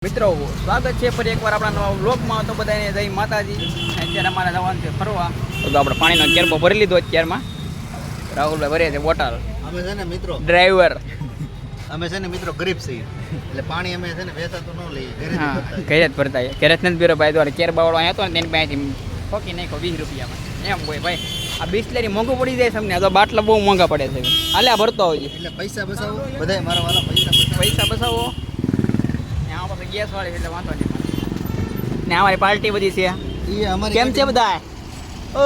મિત્રો સ્વાગત છે ફરી એકવાર આપણા નવા વ્લોગમાં. તો બધાને જય માતાજી. અત્યારે અમારે જવાનું છે ફરવા. તો આપણે પાણીનો કેરબો ભરી લીધો અત્યારમાં. રાહુલભાઈ ભરે છે બોટલ. અમે છે ને મિત્રો ડ્રાઈવર અમે છે ને મિત્રો ગરીબ છીએ એટલે પાણી અમે છે ને વેચાતું ન લઈએ ઘરે જ ભરતા ઘરે જ નથી ભર્યો ભાઈ. દ્વારા કેરબાવાળો આવ્યો હતો ને તેની પાસેથી ઠોકી નાખ્યો 20 રૂપિયામાં. એમ હોય ભાઈ આ બિસ્લેરી મોંઘું પડી જાય તમને. આ તો બાટલા બહુ મોંઘા પડે છે. હાલે આ ભરતો હોય એટલે પૈસા બચાવો બધાય મારા વાલા પૈસા બચાવો. ત્યાં પાસે ગેસ વાળી એટલે વાંધો નહીં. ને અમારી પાર્ટી બધી છે. એ અમારી કેમ છે બધા? ઓ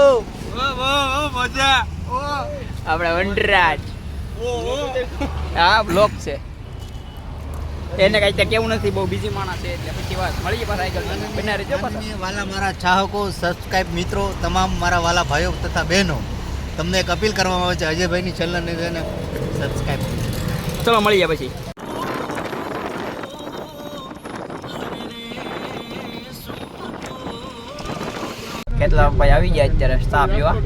મજા. આપણે વનરાજ હા બ્લોક છે એને કઈ ત્યાં કેવું નથી. બહુ બીજી માણસ છે એટલે પછી વાત મળી પાછા આગળ બના રહેજો પાછા. વાલા મારા ચાહકો સબસ્ક્રાઇબ મિત્રો તમામ મારા વાલા ભાઈઓ તથા બહેનો તમને એક અપીલ કરવામાં આવે છે અજયભાઈની ચેનલને છે ને સબસ્ક્રાઇબ ચલો મળીએ પછી. કેટલા ભાઈ આવી ગયા અત્યારે સ્ટાફ જોવા.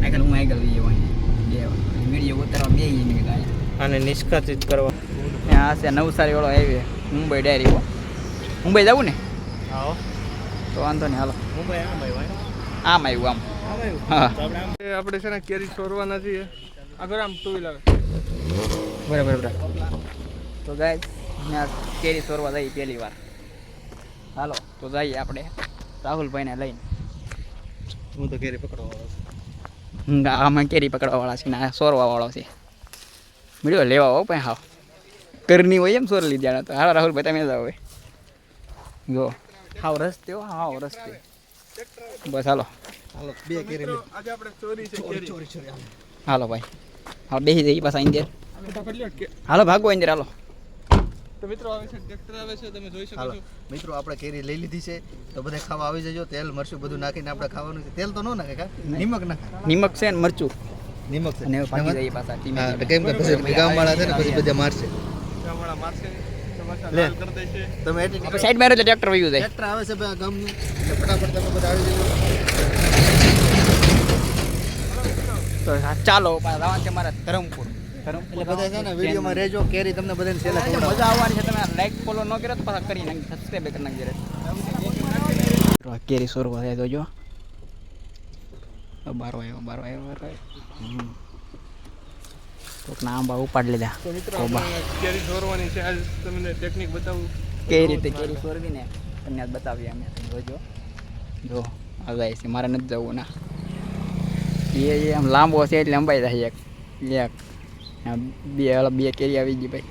આગળ હું આગળ વિડીયો ઉતારવા બે અને નિષ્કાસિત કરવા આ છે નવસારી વાળો હાઈવે મુંબઈ ડાયરી. મુંબઈ જવું ને તો વાંધો નહીં હાલો. મુંબઈ આમ આવ્યું આમ. હા આપણે છે ને કેરી છોડવાના છીએ આગળ આમ ટુ વ્હીલર બરાબર. તો ગાય ત્યાં કેરી ચોરવા જઈએ પહેલી વાર. હાલો તો જઈએ આપણે રાહુલભાઈને લઈને. હું તો કેરી પકડવા આમાં કેરી પકડવા વાળા છે ને આ સોરવા વાળો છે. મીડિયો લેવા હો પણ હાવ કરની હોય એમ સોર લીધા તો હાલો રાહુલભાઈ તમે જાઓ હવે. જો હાવ રસ્તે હો હાવ રસ્તે. બસ હાલો બે કેરી આજે આપણે ચોરી છે કેરી. હાલો ભાઈ હાલ બેસી જઈએ પાછા અંદર. ફટાફટ લ્યો કે હાલો ભાગો અંદર હાલો. તો મિત્રો આવે છે ટ્રેક્ટર આવે છે તમે જોઈ શકો હાલો છો. મિત્રો આપણે કેરી લઈ લીધી છે તો બધા ખાવા આવી જજો. તેલ મરચું બધું નાખીને આપણે ખાવાનું છે. તેલ તો ન નાખે કા નિમક નાખે. નિમક છે ને મરચું નિમક છે અને ભાગી જઈએ પાછા ધીમે હા ધીમે. કેમ કે પછી ગામવાળા છે ને પછી બધા મારશે. ગામવાળા મારશે તમાશા લે. લાલ કરી દેશે. તમે એટલી આપણે સાઈડ માં એટલે ટ્રેક્ટર વયું જાય. ટ્રેક્ટર આવે છે ભાઈ ગામનું એટલે ફટાફટ તમે બધા આવી જજો. તો ચાલો પાછા જવાનું છે મારા ધરમપુર. એટલે બધા છે ને વિડીયોમાં રહેજો. કેરી તમને બધાને છેલ્લે ખવડાવું. મજા આવવાની છે. તમે લાઈક ફોલો ન કર્યો તો પાછા કરી નાખી સબસ્ક્રાઈબ કરી નાખજો. કેરી સોરવા થાય તો જો બારો આવ્યો. કોકના આંબા ઉપાડી લીધા. તો મિત્રો આપણે કેરી છોડવાની છે આજ તમને ટેકનિક બતાવું. કઈ રીતે કેરી સોરવી ને તમને આજ બતાવીએ અમે. જોજો જો આ જાય છે. મારે નથી જવું ના એ આમ લાંબો છે એટલે અંબાઈ જાય. એક બે કેરી આવી ગઈ ભાઈ.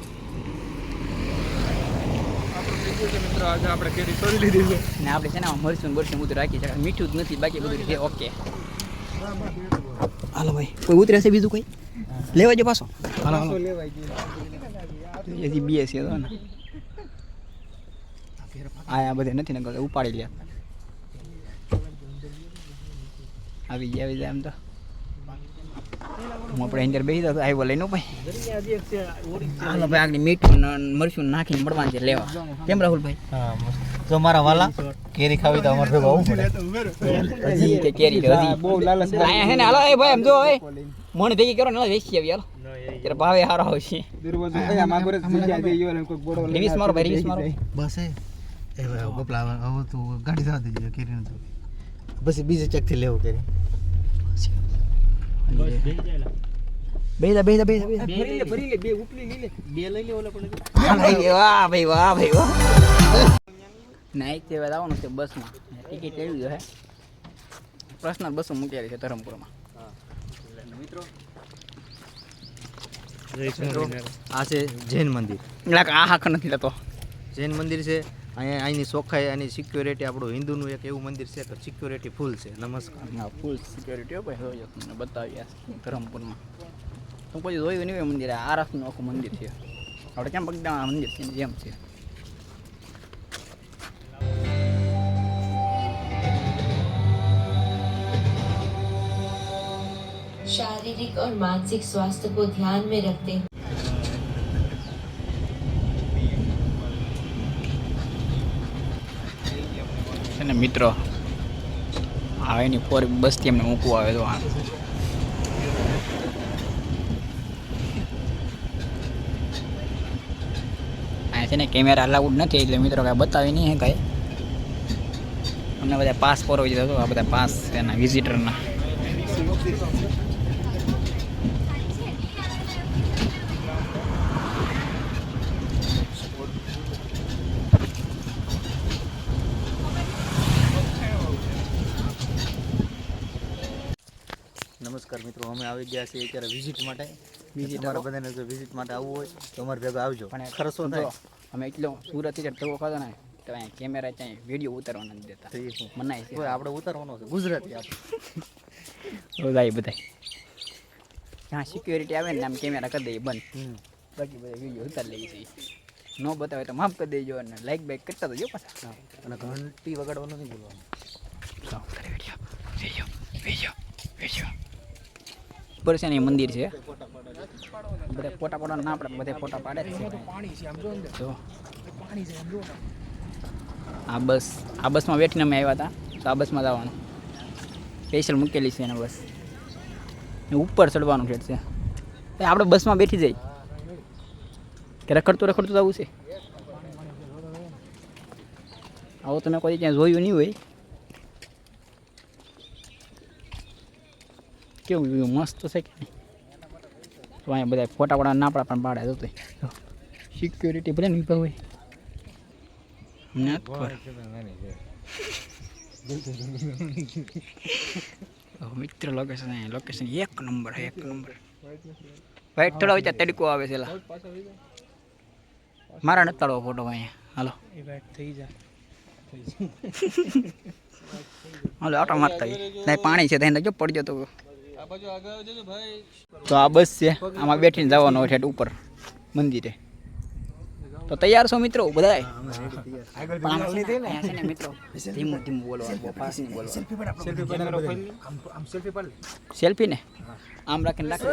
આપણું થઈ ગયું છે મિત્રો આજે આપણે કેરી છોડી લીધી છે. ને આપણે છે ને મરચું બધું રાખી છે. મીઠું જ નથી બાકી બધું છે ઓકે. હાલો ભાઈ કોઈ ઉતરે છે બીજું કોઈ લેવા જો પાછો. હાલો હજી બે છે તો ને આ બધે નથી ને ઉપાડી લે. આવી જાય એમ તો હું આપણે અંદર બેસી જતો આવ્યો લઈને ભાઈ. હાલો ભાઈ આગળ મીઠું મરચું નાખીને મળવાનું છે લેવા. કેમ રાહુલભાઈ? હા મસ્ત. તો મારા વાલા કેરી ખાવી તો અમારે ભેગું આવવું પડે. હજી કે કેરી હજી બહુ લાલચ આયા હે ને. હાલો એ ભાઈ એમ જો એ મણ ભેગી કરો ને વેચી આવી. હાલો ત્યારે ભાવે સારો આવશે. રિવીસ મારો ભાઈ રિવીસ મારો. બસ એ ભાઈ ગોપલા હવે તું ગાડી થવા દેજો કેરી નથી. બસ બીજે ચકથી લેવું કેરી. વાહ ભાઈ વાહ. નાઈક છે આવવાનું છે બસમાં. ટિકિટ લેવી જોઈએ. પર્સનલ બસો મૂકેલી છે ધરમપુરમાં. મિત્રો આ છે જૈન મંદિર. એટલે આ હાખ નથી લેતો. જૈન મંદિર છે. અહીંયા અહીંની ચોખ્ખાઈ આની સિક્યોરિટી આપણું હિન્દુનું એક એવું મંદિર છે કે સિક્યોરિટી ફૂલ છે. નમસ્કાર. હા ફૂલ સિક્યોરિટી ભાઈ જોજો તમને બતાવ્યા ધરમપુરમાં. હું કોઈ જોયું નહીં મંદિર. આ રસનું આખું મંદિર છે. આપણે કેમ બગદાણા મંદિર છે જેમ છે. शारीरिक और मानसिक स्वास्थ्य को ध्यान में रखते हुए મિત્રો આ એની ફોર બસથી અમને મૂકવા આવે તો છે ને કેમેરા અલાઉડ નથી એટલે મિત્રો કાંઈ બતાવી નહીં હે કાંઈ. અમને બધા પાસ પરોવી દીધો હતો, આ બધા પાસ એના વિઝિટરના. નમસ્કાર મિત્રો, અમે આવી ગયા છીએ અત્યારે વિઝિટ માટે. તમારા બધાને જો વિઝિટ માટે આવવું હોય તો અમારે ભેગા આવજો. પણ ખર્ચો થાય અમે એટલો સુરતથી જ તવો ખાધો ને તો અહીંયા કેમેરા ત્યાં વિડીયો ઉતારવાના નથી દેતા. મનાય છે. આપણે ઉતારવાનો છે ગુજરાતી આપણે. બધા બધા ત્યાં સિક્યોરિટી આવે ને આમ કેમેરા કરી દઈએ બંધ, બાકી બધા વિડીયો ઉતારી લઈએ છીએ. ન બતાવે તો માફ કરી દેજો અને લાઈક બાઈક કરતા તો જો પાછા. અને ઘંટી વગાડવાનું નહીં બોલવાનું. ઉપર છે ને એ મંદિર છે, બધા ફોટા પાડવાના ના પડે, બધા ફોટા પાડે જ છે. જો આ બસમાં બેઠીને અમે આવ્યા હતા, તો આ બસમાં જવાનું સ્પેશિયલ મૂકેલી છે એને બસ. ઉપર ચડવાનું છે. આપણે બસમાં બેઠી જઈ કે રખડતું જવું છે. આવો તમે કોઈ ત્યાં જોયું નહીં હોય. કેવું જોયું, મસ્ત છે કે નહીં? તો અહીંયા બધા ફોટા પાડવા ના પડે પણ પાડે જતો સિક્યોરિટી ભલે ને વિભાગ હોય. મિત્ર લોકેશન એક નંબર. વાઈટ થોડો વિચાર તડકો આવે છે. મારા નથી તાળવો ફોટો અહીંયા. હાલો હાલો આટો મારતા નહીં, પાણી છે ત્યાં જો પડી જતો. તો આ બસ છે, આમાં બેઠીને જવાનો છે ઉપર મંદિરે. તો તૈયાર છો મિત્રો બધા? મિત્રો ધીમું બોલવાનું. સેલ્ફી ને આમ રાખીને રાખો.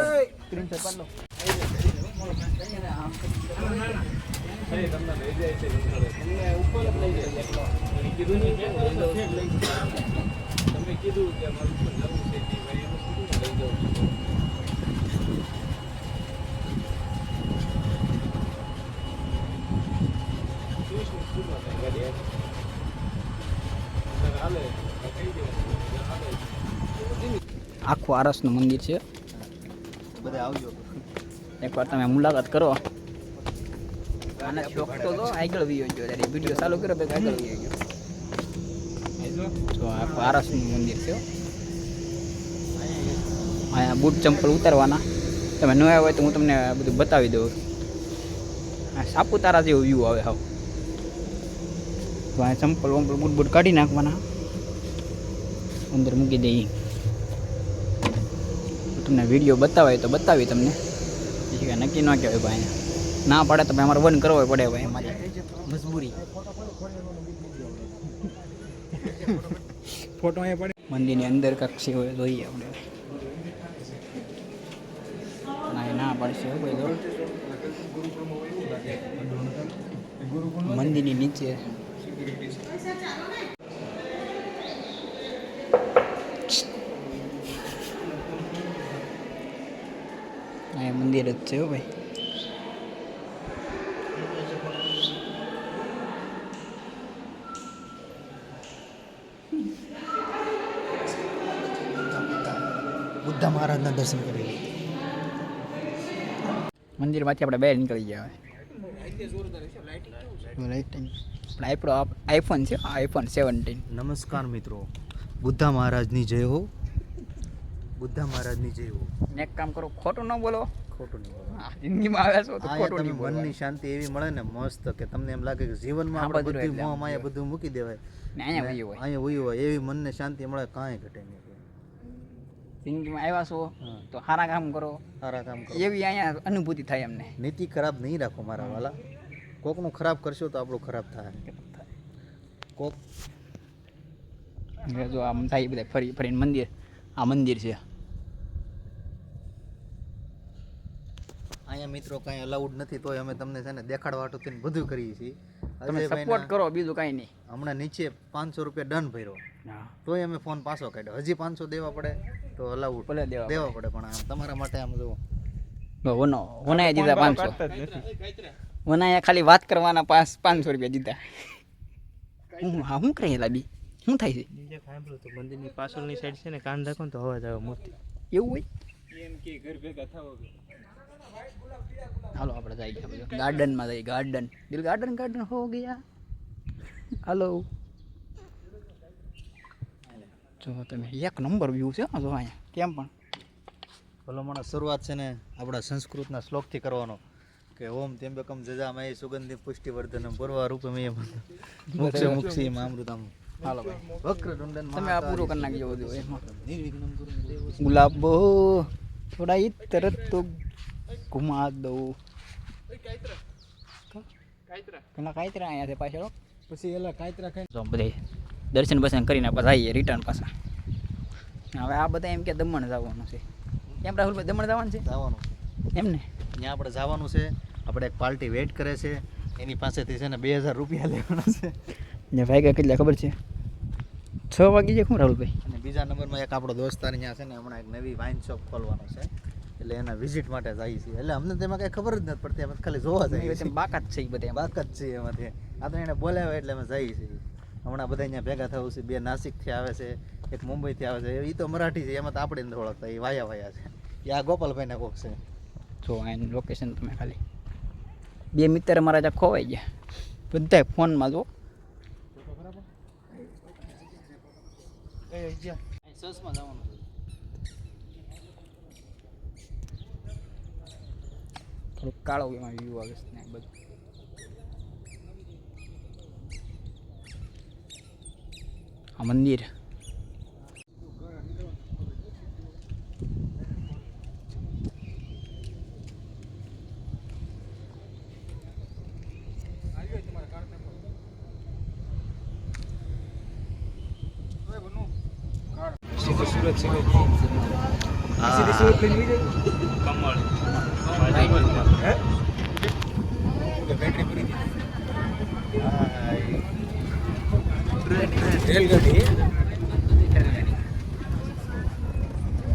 આખું આરસનું મંદિર છે, બધા આવજો એકવાર તમે મુલાકાત કરો. આના શોખ તો આગળ વી ગયો, વિડીયો ચાલુ કર્યો પછી આગળ વી ગયો. તો આખું આરસનું મંદિર છે. અહીંયા બૂટ ચંપલ ઉતારવાના. તમે ન આવ્યા હોય તો હું તમને બધું બતાવી દઉં. સાપુતારા જેવો વ્યૂ આવે. હાવ તો અહીંયા ચંપલ વંપલ બૂટ કાઢી નાખવાના, અંદર મૂકી દઈએ. તમને વિડીયો બતાવાય તો બતાવી તમને, બીજું કાંઈ નક્કી ન કહેવાય ભાઈ. ના પડે તો ભાઈ અમારે બંધ કરવો પડે ભાઈ, અમારી મજબૂરી. ફોટો અહીંયા પડે. મંદિરની અંદર કક્ષી હોય જોઈએ આપણે. ના પડશે ભાઈ. મંદિરની નીચે અહીંયા મંદિર જ છે ભાઈ. બુદ્ધા મહારાજના દર્શન કરી લીધા. મંદિરમાંથી આપણે બહાર નીકળી ગયા. આપણો આઈફોન છે, આઈફોન 17. નમસ્કાર મિત્રો, બુદ્ધા મહારાજની જય હો. બુદ્ધા મહારાજની જય હો. એક કામ કરો, ખોટું ન બોલો. ખોટું નહીં બોલો. જિંદગીમાં આવ્યા છો તો ખોટું નહીં બોલો. મનની શાંતિ એવી મળે ને મસ્ત, કે તમને એમ લાગે કે જીવનમાં આપણે બધું મોહ માયા બધું મૂકી દેવાય ને અહીંયા વયું હોય. અહીંયા વયું હોય એવી મનને શાંતિ મળે, કાંઈ ઘટે નહીં. જિંદગીમાં આવ્યા છો તો સારા કામ કરો, સારા કામ કરો, એવી અહીંયા અનુભૂતિ થાય અમને. નીતિ ખરાબ નહીં રાખો મારા વાલા. કોકનું ખરાબ કરશો તો આપણું ખરાબ થાય. કોક જો આમ થાય બધા ફરી ફરીને મંદિર. આ મંદિર છે. અહીંયા મિત્રો કાંઈ અલાઉડ નથી, તોય અમે તમને છે ને દેખાડવા હાટુ થઈને બધું કરીએ છીએ. તમે સપોર્ટ કરો, બીજું કાંઈ નહીં. હમણાં નીચે 500 રૂપિયા દંડ ભર્યો, તોય અમે ફોન પાછો કાઢ્યો. હજી 500 દેવા પડે તો અલાઉડ ભલે દેવા પડે, પણ આમ તમારા માટે આમ જુઓ વનાય દીધા 500. વનાયા ખાલી વાત કરવાના 500 રૂપિયા દીધા. હું કરે લાબી શું થાય છે બીજે સાંભળો તો મંદિરની પાછળની સાઈડ છે ને કાન રાખો ને તો અવાજ આવે મૂર્તિ એવું હોય હાલો આપણે જઈ ગયા ગાર્ડનમાં જઈએ ગાર્ડન દિલ ગાર્ડન હો ગયા હાલો જો તમે એક નંબર વ્યૂ છે જો અહીંયા કેમ પણ ભલો મને શરૂઆત છે ને આપણા સંસ્કૃતના શ્લોકથી કરવાનો કે ઓમ ત્ર્યંબકમ જજામહે સુગંધિ પુષ્ટિવર્ધનમ પૂર્વા રૂપમેય મોક્ષી અમૃતમ. હાલો ભાઈ વક્રતુંડન તમે આ પૂરું કરી નાખજો બધું એમાં નિર્વિઘ્નમ ગુરુમ દેવ ગુલાબો થોડા ઇતરત તો ઘુમા દઉં પેલા કાંઈતરા અહીંયા છે પાછળ પછી એલા કાંઈતરા ખાઈને જો બધે દર્શન બર્શન કરીને પાછા આવીએ રિટર્ન પાછા હવે આ બધા એમ કે દમણ જવાનું છે કેમ રાહુલભાઈ દમણ જવાનું છે જવાનું એમ ને ત્યાં આપણે જવાનું છે. આપણે એક પાર્ટી વેઇટ કરે છે એની પાસેથી છે ને 2000 રૂપિયા લેવાના છે. ને વાગ્યા કેટલા ખબર છે 6 વાગી જાય શું રાહુલભાઈ અને બીજા નંબરમાં એક આપણો દોસ્તાર અહીંયા છે ને હમણાં એક નવી વાઇન શોપ ખોલવાનો છે એટલે એના વિઝિટ માટે જઈએ છીએ. એટલે અમને તેમાં કંઈ ખબર જ નથી પડતી, અમે ખાલી જોવા જઈએ છીએ. બાકાત છે એ બધા બાક જ છે એમાંથી. આ તો એને બોલાવે એટલે અમે જઈએ છીએ. હમણાં બધા અહીંયા ભેગા થવું છે. 2 નાસિકથી આવે છે, એક મુંબઈથી આવે છે. એ તો મરાઠી છે, એમાં તો આપણે નથી ઓળખતા, એ વાયા છે. એ આ ગોપાલભાઈના કોક છે. જો એનું લોકેશન તમે ખાલી 2 મિત્ર મારા ત્યાં ખોવાઈ ગયા બધા ફોનમાં જો સસમાં જવાનું છે. થોડુંક કાળો એમાં વ્યૂ આવે છે ને બધું આ મંદિર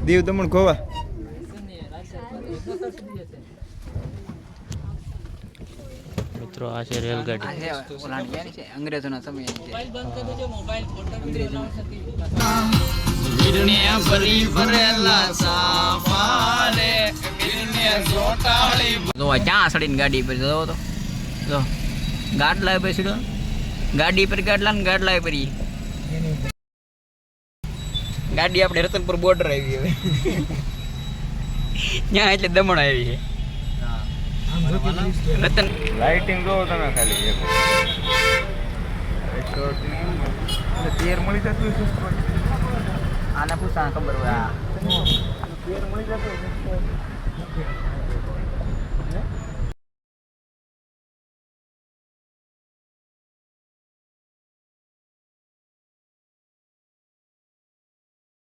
દીવ દમણ ગોવા મિત્રો આ છે રેલગાડી ઓલાની ક્યાંની છે અંગ્રેજોના સમયની છે જો ક્યાં સડીને ગાડી પર જો તો જો ગાડલા પર સીડો ગાડી પર ગાડલા ને ગાડલા પર ગાડી આપણે રતનપુર બોર્ડર આવી હવે ત્યાં એટલે દમણ આવી છે રતન લાઇટિંગ જોવો તમે ખાલી તેર મળી જતું આને પૂછા ખબર હોય આ તેર મળી જતું